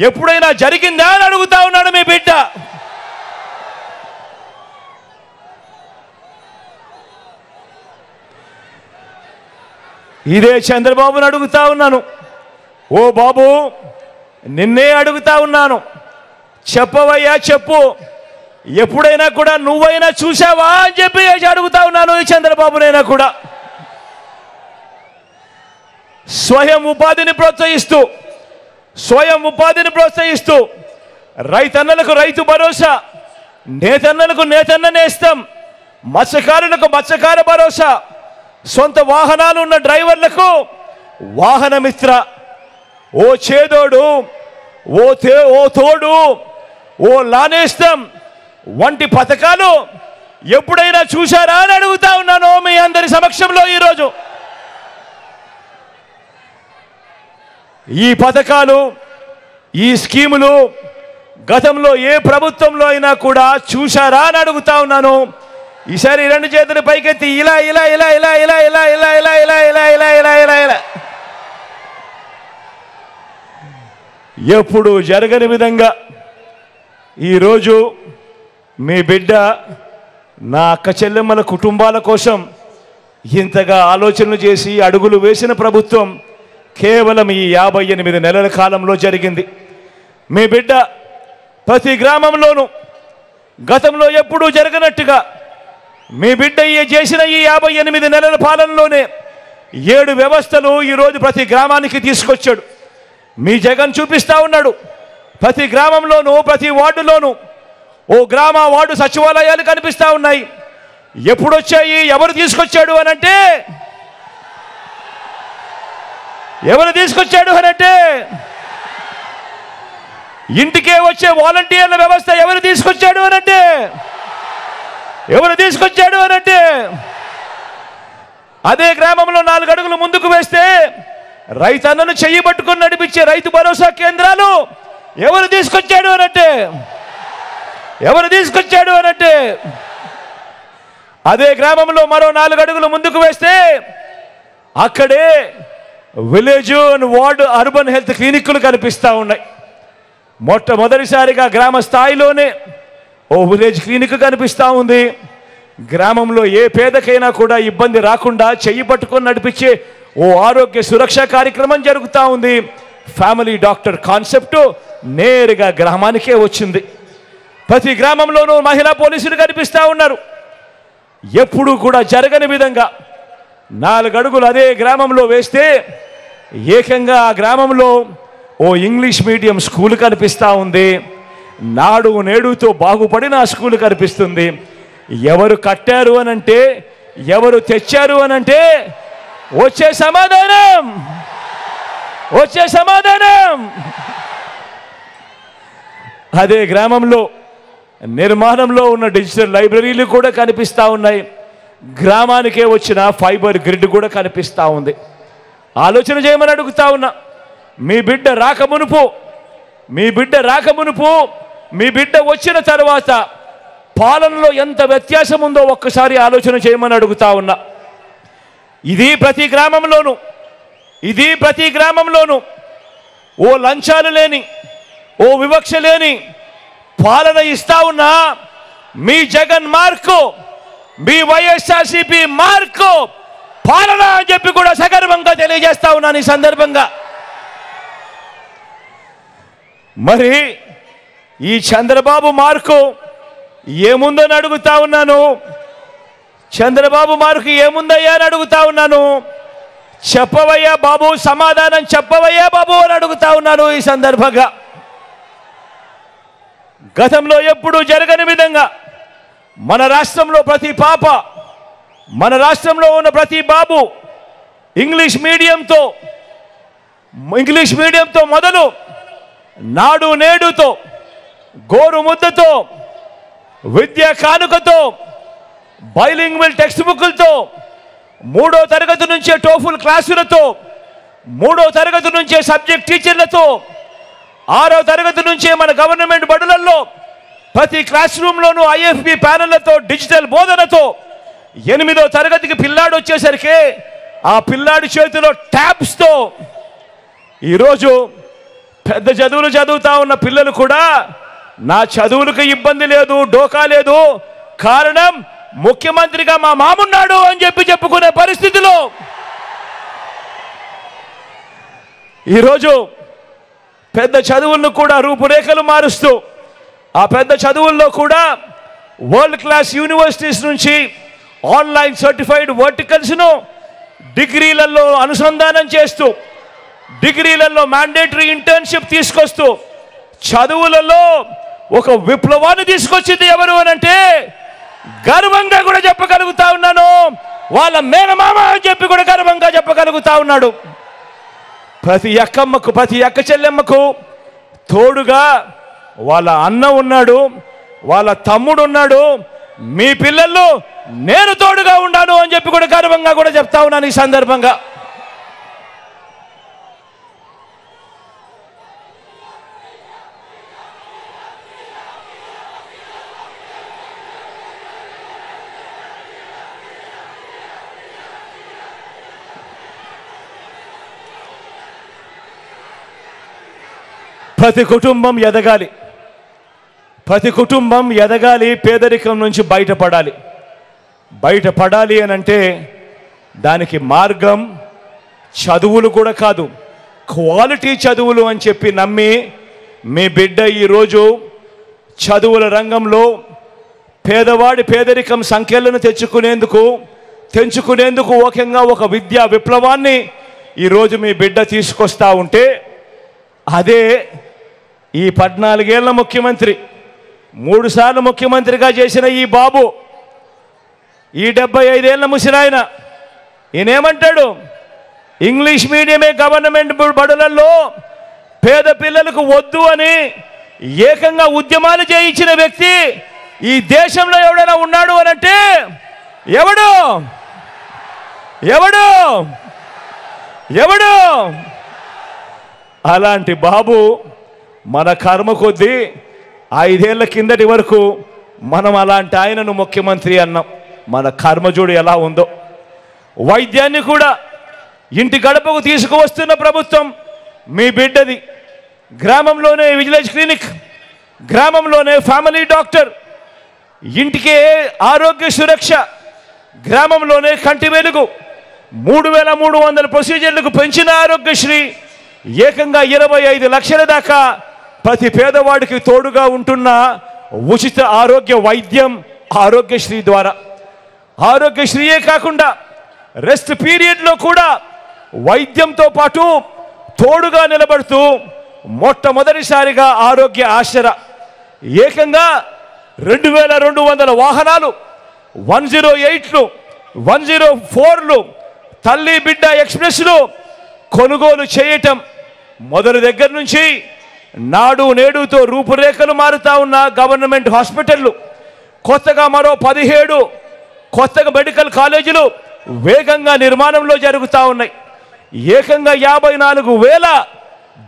ఎప్పుడైనా జరిగిందా అని అడుగుతా ఉన్నాడు మీ బిడ్డ. ఇదే చంద్రబాబుని అడుగుతా ఉన్నాను, ఓ బాబు నిన్నే అడుగుతా ఉన్నాను, చెప్పవయ్యా చెప్పు, ఎప్పుడైనా కూడా నువ్వైనా చూసావా అని చెప్పి అడుగుతా ఉన్నాను ఈ చంద్రబాబునైనా కూడా. స్వయం ఉపాధిని ప్రోత్సహిస్తూ రైతన్నలకు రైతు భరోసా, నేతన్నలకు నేతన్న నేస్తం, మత్స్యకారులకు మత్స్యకార భరోసా, సొంత వాహనాలు ఉన్న డ్రైవర్లకు వాహన మిత్ర, ఓ చేదోడు, ఓ తోడు, ఓ లానేస్తం వంటి పథకాలు ఎప్పుడైనా చూశారా అని అడుగుతా ఉన్నాను మీ అందరి సమక్షంలో ఈరోజు. ఈ పథకాలు, ఈ స్కీములు గతంలో ఏ ప్రభుత్వంలో అయినా కూడా చూశారా అని అడుగుతా ఉన్నాను. ఈసారి రెండు చేతులు పైకెత్తి ఇలా ఇలా ఇలా ఇలా ఇలా ఇలా ఇలా ఇలా ఇలా ఇలా ఇలా ఇలా ఇలా ఇలా ఎప్పుడు జరగని విధంగా ఈరోజు మీ బిడ్డ నా అక్క చెల్లెమ్మల కుటుంబాల కోసం ఇంతగా ఆలోచనలు చేసి అడుగులు వేసిన ప్రభుత్వం కేవలం ఈ 58 నెలల కాలంలో జరిగింది. మీ బిడ్డ ప్రతి గ్రామంలోనూ గతంలో ఎప్పుడూ జరగనట్టుగా మీ బిడ్డ చేసిన ఈ 58 నెలల పాలనలోనే 7 వ్యవస్థలు ఈరోజు ప్రతి గ్రామానికి తీసుకొచ్చాడు. మీ జగన్ చూపిస్తా ఉన్నాడు, ప్రతి గ్రామంలోనూ ప్రతి వార్డులోనూ ఓ గ్రామ వార్డు సచివాలయాలు కనిపిస్తూ ఉన్నాయి. ఎప్పుడు వచ్చాయి, ఎవరు తీసుకొచ్చాడు అనంటే ఇంటికే వచ్చే వాలంటీర్ల వ్యవస్థ ఎవరు తీసుకొచ్చాడు అనంటే అదే గ్రామంలో 4 అడుగులు ముందుకు వేస్తే రైతన్నను చెయ్యి పట్టుకొని నడిపించే రైతు భరోసా కేంద్రాలు ఎవరు తీసుకొచ్చాడు అనంటే అదే గ్రామంలో మరో 4 అడుగులు ముందుకు వేస్తే అక్కడే village and ward urban health క్లినిక్లు కనిపిస్తూ ఉన్నాయి. మొట్టమొదటిసారిగా గ్రామ స్థాయిలోనే ఓ విలేజ్ క్లినిక్ కనిపిస్తూ ఉంది. గ్రామంలో ఏ పేదకైనా కూడా ఇబ్బంది రాకుండా చెయ్యి పట్టుకొని నడిపించే ఓ ఆరోగ్య సురక్ష కార్యక్రమం జరుగుతూ ఉంది. ఫ్యామిలీ డాక్టర్ కాన్సెప్ట్ నేరుగా గ్రామానికే వచ్చింది. ప్రతి గ్రామంలోనూ మహిళా పోలీసులు కనిపిస్తూ ఉన్నారు. ఎప్పుడూ కూడా జరగని విధంగా 4 అడుగులు అదే గ్రామంలో వేస్తే ఏకంగా ఆ గ్రామంలో ఓ ఇంగ్లీష్ మీడియం స్కూల్ కనిపిస్తూ ఉంది. నాడు నేడుతో బాగుపడిన ఆ స్కూల్ కనిపిస్తుంది. ఎవరు కట్టారు అనంటే, ఎవరు తెచ్చారు అనంటే వచ్చే సమాధానం అదే గ్రామంలో నిర్మాణంలో ఉన్న డిజిటల్ లైబ్రరీలు కూడా కనిపిస్తూ ఉన్నాయి. గ్రామానికే వచ్చిన ఫైబర్ గ్రిడ్ కూడా కనిపిస్తూ ఉంది. ఆలోచన చేయమని అడుగుతా ఉన్నా. మీ బిడ్డ రాకమునుపు, మీ బిడ్డ వచ్చిన తర్వాత పాలనలో ఎంత వ్యత్యాసం ఉందో ఒక్కసారి ఆలోచన చేయమని అడుగుతా ఉన్నా. ఇది ప్రతి గ్రామంలోనూ ఓ లంచాలు లేని, ఓ వివక్ష లేని పాలన ఇస్తా ఉన్నా మీ జగన్ మార్కు, మీ వైఎస్ఆర్సీపీ మార్కు పాలన అని చెప్పి కూడా సగర్వంగా తెలియజేస్తా ఉన్నాను ఈ సందర్భంగా. మరి ఈ చంద్రబాబు మార్కు ఏముందని అడుగుతా ఉన్నాను. చంద్రబాబు మార్కు ఏముందయ్యా అని అడుగుతా ఉన్నాను. చెప్పవయ్యా బాబు, సమాధానం చెప్పవయ్యా బాబు అని అడుగుతా ఉన్నాను ఈ సందర్భంగా. గతంలో ఎప్పుడూ జరగని విధంగా మన రాష్ట్రంలో ప్రతి పాప, మన రాష్ట్రంలో ఉన్న ప్రతి బాబు ఇంగ్లీష్ మీడియంతో మొదలు నాడు నేడుతో, గోరు ముద్దతో, విద్యా కానుకతో, బైలింగ్వల్ టెక్స్ట్ బుక్లతో, 3వ తరగతి నుంచే టోఫుల్ క్లాసులతో, 3వ తరగతి నుంచే సబ్జెక్ట్ టీచర్లతో, 6వ తరగతి నుంచే మన గవర్నమెంట్ బడులలో ప్రతి క్లాస్ రూమ్లోనూ ఐఎఫ్బి ప్యానెళ్లతో, డిజిటల్ బోధనతో, 8వ తరగతికి పిల్లాడు వచ్చేసరికి ఆ పిల్లాడి చేతిలో ట్యాబ్స్తో ఈరోజు పెద్ద చదువులు చదువుతా ఉన్న పిల్లలు కూడా నా చదువులకు ఇబ్బంది లేదు, డోకా లేదు, కారణం ముఖ్యమంత్రిగా మా మామున్నాడు అని చెప్పుకునే పరిస్థితిలో ఈరోజు పెద్ద చదువులను కూడా రూపురేఖలు మారుస్తూ ఆ పెద్ద చదువుల్లో కూడా వరల్డ్ క్లాస్ యూనివర్సిటీస్ నుంచి ఆన్లైన్ సర్టిఫైడ్ వర్టికల్స్ను డిగ్రీలలో అనుసంధానం చేస్తూ డిగ్రీలలో మ్యాండేటరీ ఇంటర్న్షిప్ తీసుకొస్తూ చదువులలో ఒక విప్లవాన్ని తీసుకొచ్చింది ఎవరు అని అంటే గర్వంగా కూడా చెప్పగలుగుతా ఉన్నాను, వాళ్ళ మేనమామ అని చెప్పి కూడా గర్వంగా చెప్పగలుగుతా ఉన్నాడు. ప్రతి అక్కమ్మకు ప్రతి అక్క చెల్లెమ్మకు తోడుగా వాళ్ళ అన్న ఉన్నాడు, వాళ్ళ తమ్ముడు ఉన్నాడు, మీ పిల్లలు నేను తోడుగా ఉన్నాను అని చెప్పి కూడా గర్వంగా కూడా చెప్తా ఉన్నాను ఈ సందర్భంగా. ప్రతి కుటుంబం ఎదగాలి, ప్రతి కుటుంబం ఎదగాలి, పేదరికం నుంచి బయటపడాలి అని అంటే దానికి మార్గం చదువులు కూడా కాదు, క్వాలిటీ చదువులు అని చెప్పి నమ్మి మీ బిడ్డ ఈరోజు చదువుల రంగంలో పేదవాడి పేదరికం సంఖ్యలను తెంచుకునేందుకు ఒకంగా ఒక విద్యా విప్లవాన్ని ఈరోజు మీ బిడ్డ తీసుకొస్తా ఉంటే అదే ఈ 14 ఏళ్ల ముఖ్యమంత్రి 3 సార్లు ముఖ్యమంత్రిగా చేసిన ఈ బాబు ఈ 75 ఏళ్ల ముసిరాయన ఈయనేమంటాడు? ఇంగ్లీష్ మీడియమే గవర్నమెంట్ బడులలో పేద పిల్లలకు వద్దు అని ఏకంగా ఉద్యమాలు చేయించిన వ్యక్తి ఈ దేశంలో ఎవడైనా ఉన్నాడు అని అంటే ఎవడు? అలాంటి బాబు మన కర్మ కొద్దీ 5 ఏళ్ల కిందటి వరకు మనం అలాంటి ఆయనను ముఖ్యమంత్రి అన్నాం. మన కర్మజోడు ఎలా ఉందో. వైద్యాన్ని కూడా ఇంటి గడపకు తీసుకువస్తున్న ప్రభుత్వం మీ బిడ్డది. గ్రామంలోనే విలేజ్ క్లినిక్, గ్రామంలోనే ఫ్యామిలీ డాక్టర్, ఇంటికే ఆరోగ్య సురక్ష, గ్రామంలోనే కంటి వెలుగు, 3300 ప్రొసీజర్లకు పెంచిన ఆరోగ్యశ్రీ, ఏకంగా 25 లక్షల దాకా ప్రతి పేదవాడికి తోడుగా ఉంటున్న ఉచిత ఆరోగ్య వైద్యం ఆరోగ్యశ్రీ ద్వారా. ఆరోగ్యశ్రీయే కాకుండా రెస్ట్ పీరియడ్లో కూడా వైద్యంతో పాటు తోడుగా నిలబడుతూ మొట్టమొదటిసారిగా ఆరోగ్య ఆసరా ఏకంగా 2200 వాహనాలు, 108లు, 104లు, తల్లి బిడ్డ ఎక్స్ప్రెస్లు కొనుగోలు చేయటం మొదటి దగ్గర నుంచి నాడు నేడుతో రూపురేఖలు మారుతా ఉన్న గవర్నమెంట్ హాస్పిటళ్ళు, కొత్తగా మరో 17 కొత్తగా మెడికల్ కాలేజీలు వేగంగా నిర్మాణంలో జరుగుతూ ఉన్నాయి. ఏకంగా 54,000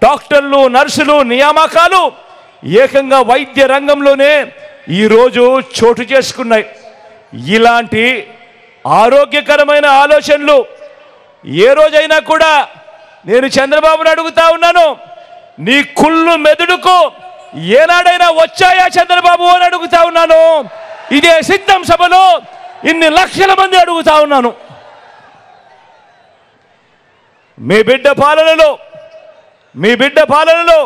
డాక్టర్లు, నర్సులు నియామకాలు ఏకంగా వైద్య రంగంలోనే ఈరోజు చోటు చేసుకున్నాయి. ఇలాంటి ఆరోగ్యకరమైన ఆలోచనలు ఏ రోజైనా కూడా నేను చంద్రబాబును అడుగుతా ఉన్నాను, నీ కుళ్ళు మెదడుకు ఏనాడైనా వచ్చాయా చంద్రబాబు అని అడుగుతా ఉన్నాను. ఇదే సిద్ధం సభలో ఇన్ని లక్షల మంది అడుగుతా ఉన్నాను. మీ బిడ్డ పాలనలో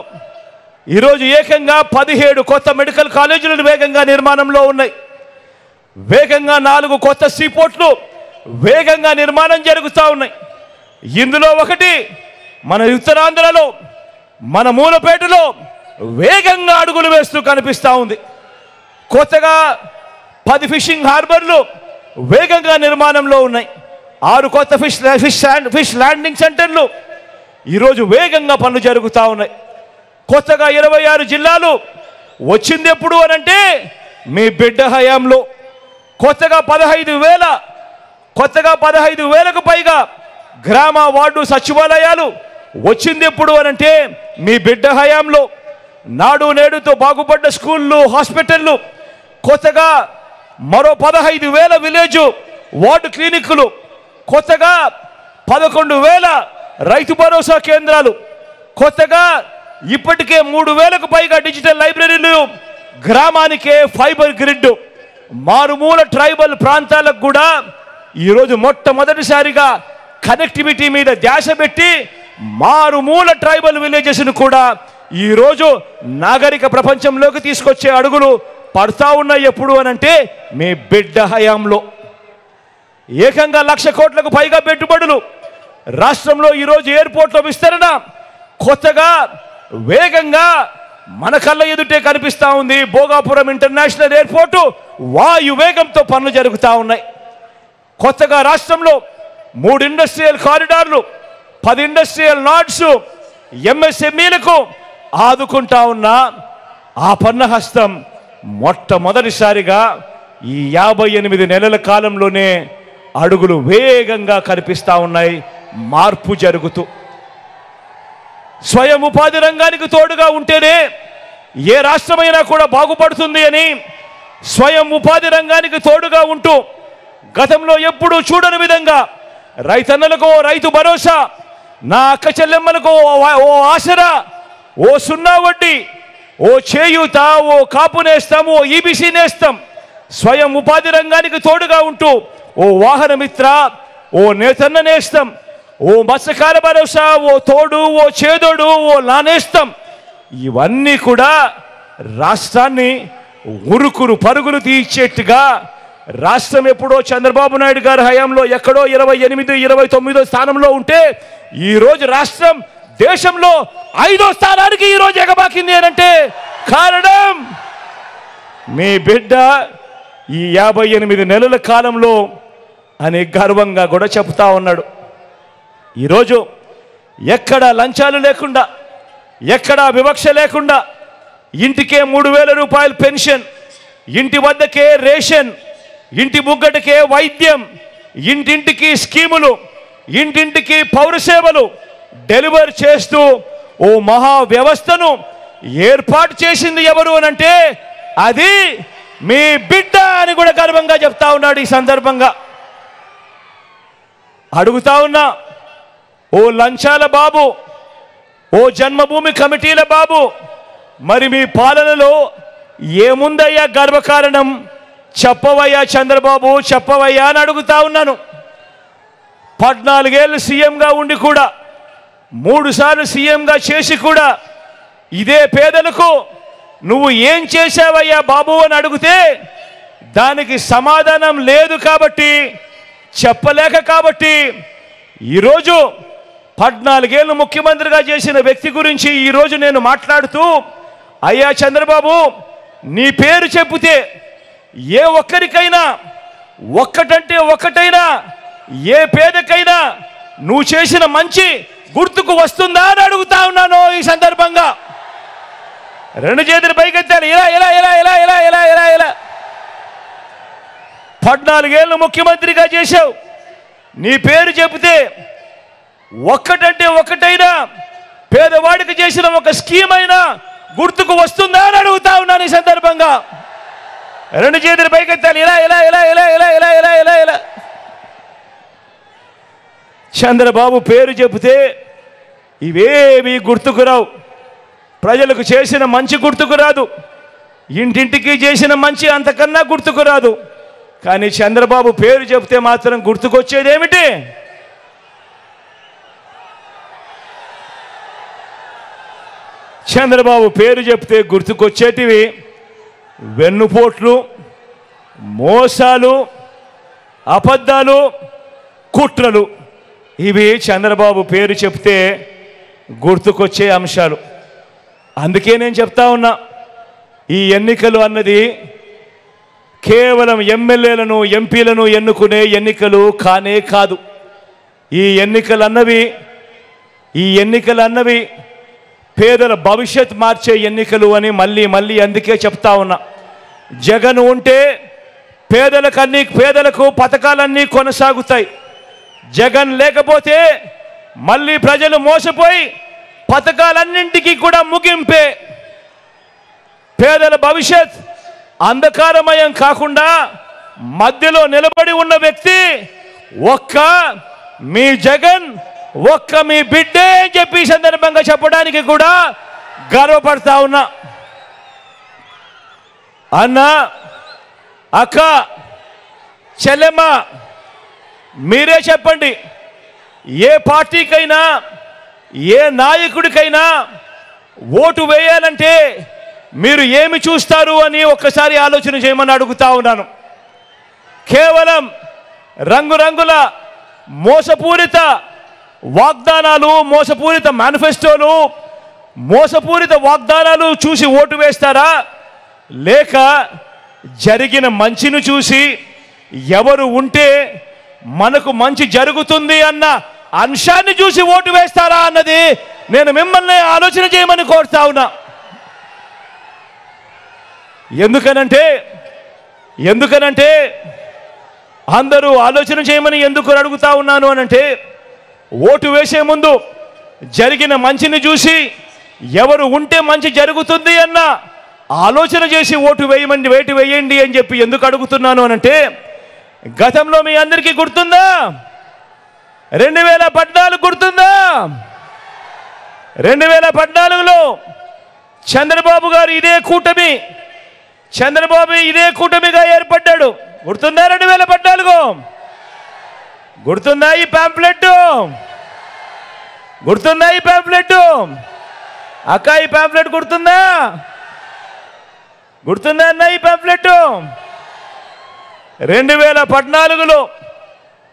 ఈరోజు ఏకంగా 17 కొత్త మెడికల్ కాలేజీలు వేగంగా నిర్మాణంలో ఉన్నాయి. వేగంగా 4 కొత్త సీపోర్ట్లు వేగంగా నిర్మాణం జరుగుతూ ఉన్నాయి. ఇందులో ఒకటి మన ఉత్తరాంధ్రలో మన మూలపేటలో వేగంగా అడుగులు వేస్తూ కనిపిస్తూ ఉంది. కొత్తగా 10 ఫిషింగ్ హార్బర్లు వేగంగా నిర్మాణంలో ఉన్నాయి. 6 కొత్త ఫిష్ ల్యాండింగ్ సెంటర్లు ఈరోజు వేగంగా పనులు జరుగుతూ ఉన్నాయి. కొత్తగా 26 జిల్లాలు వచ్చింది ఎప్పుడు అనంటే మీ బిడ్డ హయాంలో. కొత్తగా 15,000కు పైగా గ్రామ వార్డు సచివాలయాలు వచ్చింది ఎప్పుడు అనంటే మీ బిడ్డ హయాంలో. నాడు నేడుతో బాగుపడ్డ స్కూళ్ళు, హాస్పిటళ్ళు, కొత్తగా మరో 15,000 విలేజ్ వార్డు క్లినిక్లు, కొత్తగా 11,000 రైతు భరోసా కేంద్రాలు, కొత్తగా ఇప్పటికే 3000కు పైగా డిజిటల్ లైబ్రరీలు, గ్రామానికే ఫైబర్ గ్రిడ్, మారుమూల ట్రైబల్ ప్రాంతాలకు కూడా ఈరోజు మొట్టమొదటిసారిగా కనెక్టివిటీ మీద ధ్యాస పెట్టి మారుమూల ట్రైబల్ విలేజెస్ను కూడా ఈరోజు నాగరిక ప్రపంచంలోకి తీసుకొచ్చే అడుగులు పడతా ఉన్నాయి. ఎప్పుడు అనంటే మీ బిడ్డ హయాంలో. ఏకంగా 1,00,000 కోట్లకు పైగా పెట్టుబడులు రాష్ట్రంలో ఈరోజు ఎయిర్పోర్ట్ల విస్తరణ కొత్తగా వేగంగా మన కళ్ళ ఎదుటే కనిపిస్తూ ఉంది. భోగాపురం ఇంటర్నేషనల్ ఎయిర్పోర్టు వాయు వేగంతో పనులు జరుగుతూ ఉన్నాయి. కొత్తగా రాష్ట్రంలో 3 ఇండస్ట్రియల్ కారిడార్లు, 10 ఇండస్ట్రియల్ నాడ్స్, ఎంఎస్ఎంఈలకు ఆదుకుంటా ఉన్న ఆ పన్నహస్తం మొట్టమొదటిసారిగా ఈ 58 నెలల కాలంలోనే అడుగులు వేగంగా కనిపిస్తూ ఉన్నాయి. మార్పు జరుగుతూ స్వయం ఉపాధి రంగానికి తోడుగా ఉంటేనే ఏ రాష్ట్రమైనా కూడా బాగుపడుతుంది అని స్వయం ఉపాధి రంగానికి తోడుగా ఉంటూ గతంలో ఎప్పుడూ చూడని విధంగా రైతన్నలకు రైతు భరోసా, నా అక్క చెల్లెమ్మలకు ఓ ఆసరా, ఓ సున్నా వడ్డీ, ఓ చేయూత, ఓ కాపు నేస్తాం, ఓ ఈబీసీ నేస్తాం, స్వయం ఉపాధి రంగానికి తోడుగా ఉంటూ ఓ వాహన మిత్ర, ఓ నేతన్న నేస్తాం, ఓ మత్స్యకార భరోసా, ఓ తోడు, ఓ చేదోడు, ఓ నానేస్తాం, ఇవన్నీ కూడా రాష్ట్రాన్ని ఉరుకురు పరుగులు తీర్చేట్టుగా రాష్ట్రం ఎప్పుడో చంద్రబాబు నాయుడు గారి హయాంలో ఎక్కడో 28, 29వ స్థానంలో ఉంటే ఈరోజు రాష్ట్రం దేశంలో 5వ స్థానానికి ఈరోజు ఎగబాకింది అనంటే కారణం మీ బిడ్డ ఈ 58 నెలల కాలంలో అని గర్వంగా కూడా చెప్తా ఉన్నాడు. ఈరోజు ఎక్కడ లంచాలు లేకుండా, ఎక్కడ వివక్ష లేకుండా ఇంటికే 3,000 రూపాయలు పెన్షన్, ఇంటి వద్దకే రేషన్, ఇంటి ముగ్గటికే వైద్యం, ఇంటింటికి స్కీములు, ఇంటింటికి పౌర సేవలు డెలివర్ చేస్తూ ఓ మహా వ్యవస్థను ఏర్పాటు చేసింది ఎవరు అనంటే అది మీ బిడ్డ అని కూడా గర్వంగా చెప్తా ఉన్నాడు. ఈ సందర్భంగా అడుగుతా ఉన్నా, ఓ లంచాల బాబు, ఓ జన్మభూమి కమిటీల బాబు, మరి మీ పాలనలో ఏముందయ్యా గర్వకారణం? చెప్పవయ్యా చంద్రబాబు, చెప్పవయ్యా అని అడుగుతా ఉన్నాను. 14 ఏళ్ళు సీఎంగా ఉండి కూడా, 3 సార్లు సీఎంగా చేసి కూడా ఇదే పేదలకు నువ్వు ఏం చేశావయ్యా బాబు అని అడిగితే దానికి సమాధానం లేదు కాబట్టి, చెప్పలేక కాబట్టి ఈరోజు 14 ఏళ్ళు ముఖ్యమంత్రిగా చేసిన వ్యక్తి గురించి ఈరోజు నేను మాట్లాడుతూ, అయ్యా చంద్రబాబు, నీ పేరు చెబితే ఏ ఒక్కరికైనా ఒక్కటంటే ఒక్కటైనా ఏ పేదకైనా నువ్వు చేసిన మంచి గుర్తుకు వస్తుందా అని అడుగుతా ఉన్నాను. ఈ సందర్భంగా 2 చేతులు పైకెత్తారు. ఇలా ఇలా ఇలా ఇలా ఇలా ఇలా ఇలా ఇలా 14 ఏళ్ళు ముఖ్యమంత్రిగా చేశావు, నీ పేరు చెబితే ఒక్కటంటే ఒక్కటైనా పేదవాడికి చేసిన ఒక స్కీమ్ అయినా గుర్తుకు వస్తుందా అని అడుగుతా ఉన్నాను. ఈ సందర్భంగా 2 చేతులు పైకెత్తాలి. ఇలా ఇలా ఇలా ఇలా ఇలా ఇలా ఇలా ఇలా ఇలా చంద్రబాబు పేరు చెబితే ఇవేవి గుర్తుకు రావు. ప్రజలకు చేసిన మంచి గుర్తుకు రాదు, ఇంటింటికి చేసిన మంచి అంతకన్నా గుర్తుకు రాదు. కానీ చంద్రబాబు పేరు చెబితే మాత్రం గుర్తుకొచ్చేది ఏమిటి? చంద్రబాబు పేరు చెప్తే గుర్తుకొచ్చేటివి వెన్నుపోట్లు, మోసాలు, అబద్ధాలు, కుట్రలు. ఇవి చంద్రబాబు పేరు చెప్తే గుర్తుకొచ్చే అంశాలు. అందుకే నేను చెప్తా ఉన్నా, ఈ ఎన్నికలు అన్నది కేవలం ఎమ్మెల్యేలను ఎంపీలను ఎన్నుకునే ఎన్నికలు కానే కాదు. ఈ ఎన్నికలు అన్నవి పేదల భవిష్యత్ మార్చే ఎన్నికలు అని మళ్ళీ మళ్ళీ అందుకే చెప్తా ఉన్నా. జగన్ ఉంటే పేదలకు పథకాలన్నీ కొనసాగుతాయి. జగన్ లేకపోతే మళ్ళీ ప్రజలు మోసపోయి పథకాలన్నింటికీ కూడా ముగింపే. పేదల భవిష్యత్ అంధకారమయం కాకుండా మధ్యలో నిలబడి ఉన్న వ్యక్తి ఒక్క మీ జగన్, ఒక్క మీ బిడ్డే అని చెప్పి సందర్భంగా చెప్పడానికి కూడా గర్వపడతా ఉన్నా. అన్న, అక్క, చెల్లెమ్మ, మీరే చెప్పండి, ఏ పార్టీకైనా ఏ నాయకుడికైనా ఓటు వేయాలంటే మీరు ఏమి చూస్తారు అని ఒక్కసారి ఆలోచన చేయమని అడుగుతా ఉన్నాను. కేవలం రంగురంగుల మోసపూరిత వాగ్దానాలు, మోసపూరిత మేనిఫెస్టోలు, మోసపూరిత వాగ్దానాలు చూసి ఓటు వేస్తారా, లేక జరిగిన మంచిని చూసి ఎవరు ఉంటే మనకు మంచి జరుగుతుంది అన్న అంశాన్ని చూసి ఓటు వేస్తారా అన్నది నేను మిమ్మల్ని ఆలోచన చేయమని కోరుతా ఉన్నా. ఎందుకనంటే అందరూ ఆలోచన చేయమని ఎందుకు అడుగుతా ఉన్నాను అనంటే, ఓటు వేసే ముందు జరిగిన మంచిని చూసి ఎవరు ఉంటే మంచి జరుగుతుంది అన్న ఆలోచన చేసి ఓటు వేయండి అని చెప్పి ఎందుకు అడుగుతున్నాను అనంటే, గతంలో మీ అందరికీ గుర్తుందా? 2014 గుర్తుందా? 2014లో చంద్రబాబు గారు ఇదే కూటమిగా ఏర్పడ్డాడు. గుర్తుందా? 2014 గుర్తుందా? ఈ పాంప్లెట్ గుర్తుందా? ఈ పాంప్లెట్ అక్క, ఈ పాంప్లెట్ గుర్తుందా అన్న? ఈ పాంప్లెట్ 2014లో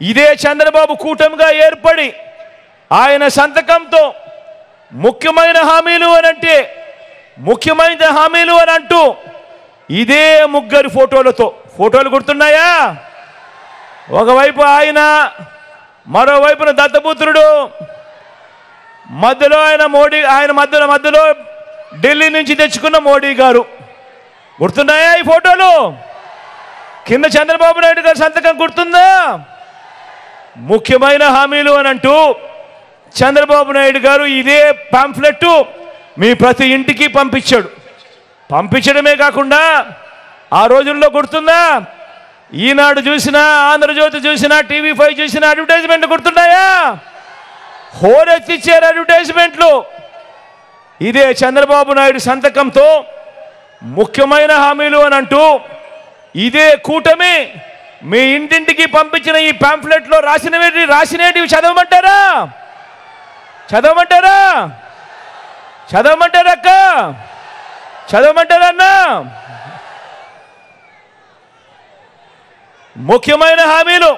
ఇదే చంద్రబాబు కూటమిగా ఏర్పడి ఆయన సంతకంతో ముఖ్యమైన హామీలు అని అంటూ ఇదే ముగ్గురు ఫోటోలు గుర్తున్నాయా? ఒకవైపు ఆయన, మరోవైపున దత్తపుత్రుడు, మధ్యలో మధ్యలో ఢిల్లీ నుంచి తెచ్చుకున్న మోడీ గారు. గుర్తున్నాయా ఈ ఫోటోలు? కింద చంద్రబాబు నాయుడు గారి సంతకం గుర్తుందా? ముఖ్యమైన హామీలు అని అంటూ చంద్రబాబు నాయుడు గారు ఇదే పాంఫ్లెట్ మీ ప్రతి ఇంటికి పంపించడమే కాకుండా ఆ రోజుల్లో గుర్తుందా? ఈనాడు చూసినా, ఆంధ్రజ్యోతి చూసినా, TV5 చూసినా అడ్వర్టైజ్మెంట్ గుర్తున్నాయా? హోరెత్తిచ్చారు అడ్వర్టైజ్మెంట్లు. ఇదే చంద్రబాబు నాయుడు సంతకంతో ముఖ్యమైన హామీలు అని అంటూ ఇదే కూటమి మీ ఇంటింటికి పంపించిన ఈ పాంఫ్లెట్లో రాసినవి చదవమంటారా అక్క? చదవమంటారన్నా? ముఖ్యమైన హామీలు,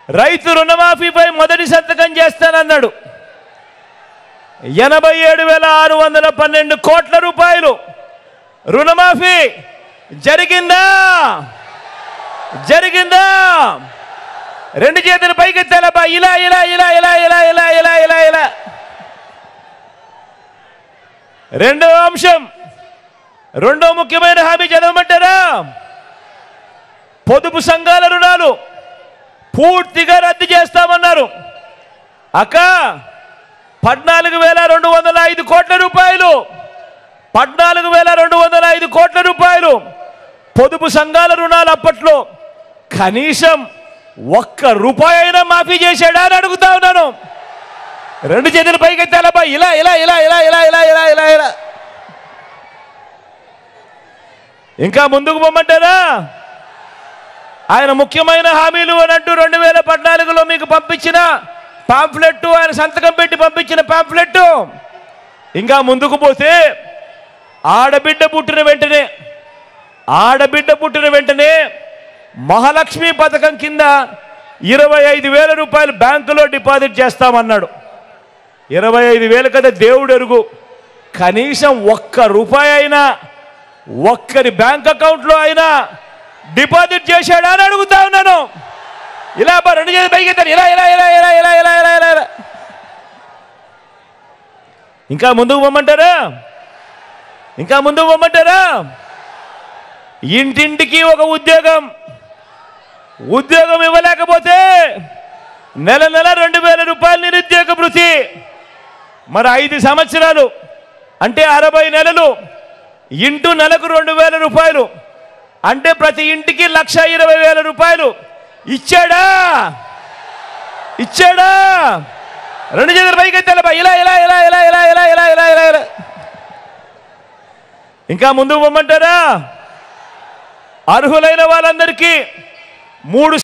రైతు రుణమాఫీపై మొదటి సంతకం చేస్తానన్నాడు. 87,612 కోట్ల రూపాయలు రుణమాఫీ జరిగిందా? రెండు చేతులు పైకెత్తాలబ్బా, ఇలా. రెండో ముఖ్యమైన హామీ చదవమంటారా? పొదుపు సంఘాల రుణాలు పూర్తిగా రద్దు చేస్తామన్నారు. అక్క, 14,205 కోట్ల రూపాయలు 14,205 కోట్ల రూపాయలు పొదుపు సంఘాల రుణాలు అప్పట్లో కనీసం ₹1 అయినా మాఫీ చేశాడా అని అడుగుతా ఉన్నాను. రెండు చేతులు పైకెత్తాలబ్బా, ఇలా. ఇంకా ముందుకు పొమ్మంటారా? ఆయన ముఖ్యమైన హామీలు అని అంటూ 2014లో మీకు పంపించిన పాంఫ్లెట్, ఆయన సంతకం పెట్టి పంపించిన పాంఫ్లెట్. ఇంకా ముందుకు పోతే ఆడబిడ్డ పుట్టిన వెంటనే మహాలక్ష్మి పథకం కింద 25,000 రూపాయలు బ్యాంకులో డిపాజిట్ చేస్తామన్నాడు. 25,000 కదా దేవుడు ఎరుగు, కనీసం ₹1 అయినా ఒక్కరి బ్యాంక్ అకౌంట్లో అయినా డిపాజిట్ చేశాడా అని అడుగుతా ఉన్నాను. ఇలా రెండు చేతులు పైకెత్తాను, ఇలా. ఇంకా ముందుకు పొమ్మంటారా? ఇంటింటికి ఒక ఉద్యోగం ఇవ్వలేకపోతే నెల 2,000 రూపాయలు నిరుద్యోగ భృతి. మరి 5 సంవత్సరాలు అంటే 60 నెలలు ఇంటూ నెలకు 2,000 రూపాయలు అంటే ప్రతి ఇంటికి 1,20,000 రూపాయలు ఇచ్చాడా? రెండు చేతులు పైకి ఎత్తాలి. ఇలా ఇలా ఇలా ఇలా ఇలా ఇలా ఇలా ఇలా ఇలా ఇలా. ఇంకా ముందుకు పొమ్మంటారా? అర్హులైన వాళ్ళందరికీ 3